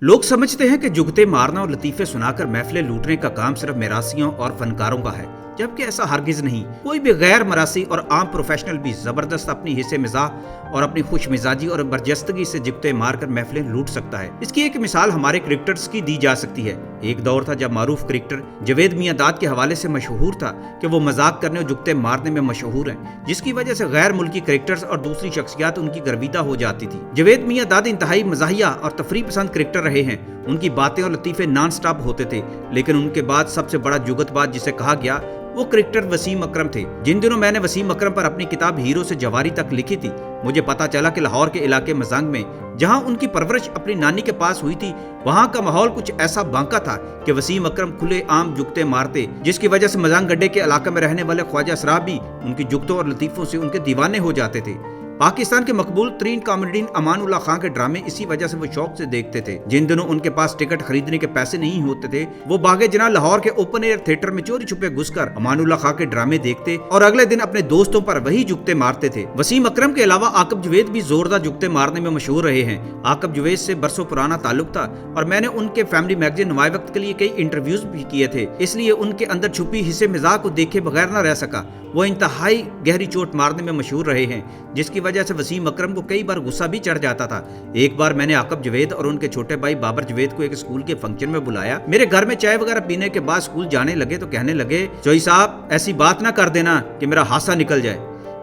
लोग समझते हैं कि जुगते मारना और लतीफे सुनाकर महफिलें लूटने का काम सिर्फ मिरासियों और फनकारों का है, जबकि ऐसा हरगिज नहीं। कोई भी गैर मरासी और आम प्रोफेशनल भी जबरदस्त अपनी हिस्से मिजाज और अपनी खुश मिजाजी और बरजस्तगी से जुगते मारकर महफिलें लूट सकता है। इसकी एक मिसाल हमारे क्रिकेटर्स की दी जा सकती है। एक दौर था जब मारूफ क्रिकेटर जावेद मियां दाद के हवाले से मशहूर था कि वो मजाक करने और जुगते मारने में मशहूर हैं, जिसकी वजह से गैर मुल्की क्रिकेटर्स और दूसरी शख्सियात उनकी गर्विदा हो जाती थी। जावेद मियां दाद इंतहाई मजाहिया और तफरीह पसंद क्रिकेटर रहे हैं। उनकी बातें और लतीफे नॉन स्टॉप होते थे, लेकिन उनके बाद सबसे बड़ा जुगतबाज जिसे कहा गया वो क्रिकेटर वसीम अकरम थे। जिन दिनों मैंने वसीम अकरम पर अपनी किताब हीरो से जवारी तक लिखी थी, मुझे पता चला कि लाहौर के इलाके मजंग में जहां उनकी परवरिश अपनी नानी के पास हुई थी, वहां का माहौल कुछ ऐसा बांका था कि वसीम अकरम खुले आम जुगते मारते, जिसकी वजह से मजंग गड्ढे के इलाके में रहने वाले ख्वाजा असराब भी उनकी जुगतों और लतीफों से उनके दीवाने हो जाते थे। पाकिस्तान के मकबूल तरीन कॉमेडियन अमान उल्लाह खान के ड्रामे इसी वजह से वो शौक से देखते थे। जिन दिनों उनके पास टिकट खरीदने के पैसे नहीं होते थे, वो बागे जना लाहौर के ओपन एयर थिएटर में चोरी छुपे घुसकर अमान उल्लाह खान के ड्रामे देखते और अगले दिन अपने दोस्तों पर वही जुगते मारते थे। वसीम अकरम के अलावा आकब जावेद भी जोरदार जुगते मारने में मशहूर रहे हैं। आकब जावेद से बरसों पुराना ताल्लुक था और मैंने उनके फैमिली मैगजीन नवाए वक्त के लिए कई इंटरव्यूज भी किए थे, इसलिए उनके अंदर छुपी हिस्से मिजाज को देखे बगैर न रह सका। वो इंतहाई गहरी चोट मारने में मशहूर रहे हैं, जिसकी वजह से वसीम अकरम को कई बार गुस्सा भी चढ़ जाता था। एक बार मैंने आकब जावेद और उनके छोटे भाई बाबर जावेद को एक स्कूल के फंक्शन में बुलाया। मेरे घर में चाय वगैरह पीने के बाद स्कूल जाने लगे तो कहने लगे, चोई साहब ऐसी बात ना कर देना कि मेरा हासा निकल जाए।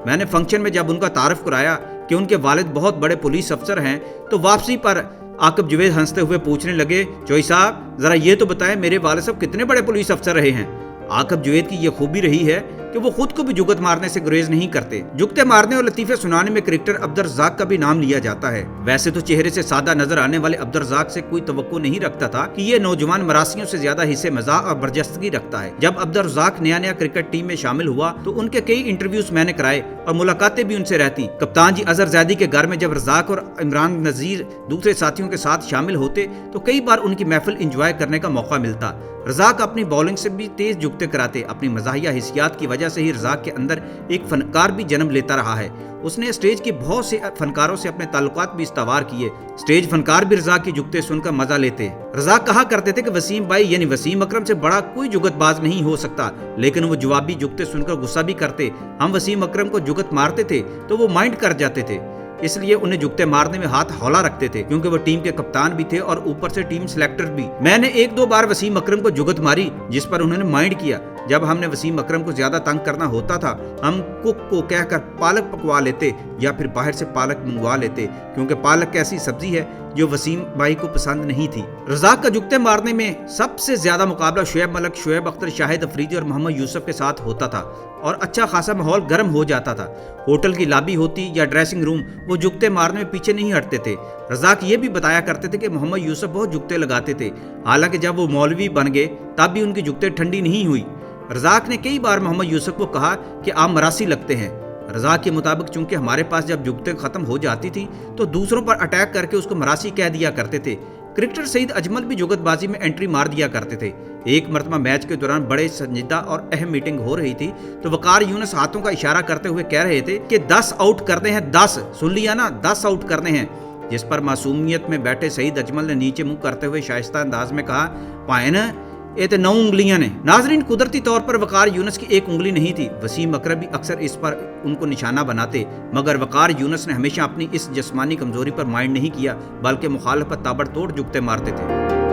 मैंने फंक्शन में जब उनका तारुफ कराया कि उनके वालिद बहुत बड़े पुलिस अफसर हैं, तो वापसी पर आकब जावेद हंसते हुए पूछने लगे, चोई साहब जरा ये तो बताएं मेरे वालिद साहब कितने बड़े पुलिस अफसर रहे हैं। आकब जावेद की ये खूबी रही है कि वो खुद को भी जुगत मारने से गुरेज नहीं करते। जुगते मारने और लतीफे सुनाने में क्रिकेटर अब्दुल रज़ाक का भी नाम लिया जाता है। वैसे तो चेहरे से सादा नजर आने वाले अब्दुल रज़ाक से कोई तवक्को नहीं रखता था कि ये नौजवान मरासियों से ज्यादा हिस्से मजाक और बरजस्तगी रखता है। जब अब्दुल रज़ाक नया क्रिकेट टीम में शामिल हुआ तो उनके कई इंटरव्यूज मैंने कराए और मुलाकातें भी उनसे रहती। कप्तान जी अजहर जैदी के घर में जब रज़ाक और इमरान नजीर दूसरे साथियों के साथ शामिल होते तो कई बार उनकी महफिल इंजॉय करने का मौका मिलता। रज़ाक अपनी बॉलिंग से भी तेज जुगते कराते। अपनी मज़ाहिया हिस्सियात की वजह से ही रज़ाक के अंदर एक फनकार भी जन्म लेता रहा है। उसने स्टेज के बहुत से फनकारों से अपने ताल्लुकात भी इस्तावार किए। स्टेज फनकार भी रज़ाक की जुगते सुनकर मजा लेते। रज़ाक कहा करते थे कि वसीम भाई यानी वसीम अकरम से बड़ा कोई जुगतबाज नहीं हो सकता, लेकिन वो जवाबी जुगते सुनकर गुस्सा भी करते। हम वसीम अकरम को जुगत मारते थे तो वो माइंड कर जाते थे, इसलिए उन्हें जुगते मारने में हाथ हौला रखते थे, क्योंकि वो टीम के कप्तान भी थे और ऊपर से टीम सिलेक्टर भी। मैंने एक दो बार वसीम अकरम को जुगत मारी, जिस पर उन्होंने माइंड किया। जब हमने वसीम अकरम को ज्यादा तंग करना होता था, हम कुक को कहकर पालक पकवा लेते या फिर बाहर से पालक मंगवा लेते, क्योंकि पालक ऐसी सब्जी है जो वसीम भाई को पसंद नहीं थी। रज़ाक का जुगते मारने में सबसे ज्यादा मुकाबला शुएब मलिक, शुएब अख्तर, शाहिद अफरीदी और मोहम्मद यूसुफ के साथ होता था और अच्छा खासा माहौल गर्म हो जाता था। होटल की लॉबी होती या ड्रेसिंग रूम, वो जुगते मारने में पीछे नहीं हटते थे। रज़ाक ये भी बताया करते थे कि मोहम्मद यूसुफ बहुत जुगते लगाते थे, हालांकि जब वो मौलवी बन गए तब भी उनकी जुगते ठंडी नहीं हुई। रज़ाक ने कई बार मोहम्मद यूसुफ को कहा कि आप मरासी लगते हैं। रज़ाक के मुताबिक चूंकि हमारे पास जब जुगते खत्म हो जाती थी तो दूसरों पर अटैक करके उसको मरासी कह दिया करते थे। क्रिकेटर सईद अजमल भी जुगतबाजी में एंट्री मार दिया करते थे। एक मरतबा मैच के दौरान बड़े संजीदा और अहम मीटिंग हो रही थी तो वकार यूनुस हाथों का इशारा करते हुए कह रहे थे कि 10 आउट करने हैं, 10 सुन लिया ना, 10 आउट करने हैं। जिस पर मासूमियत में बैठे सईद अजमल ने नीचे मुंह करते हुए शाइस्ता अंदाज में कहा, पाए ना ये तो 9 उंगलियां ने। नाजरीन, कुदरती तौर पर वकार यूनुस की एक उंगली नहीं थी। वसीम अकरम भी अक्सर इस पर उनको निशाना बनाते, मगर वकार यूनुस ने हमेशा अपनी इस जिस्मानी कमजोरी पर माइंड नहीं किया, बल्कि मुखालफत ताबड़तोड़ जुगते मारते थे।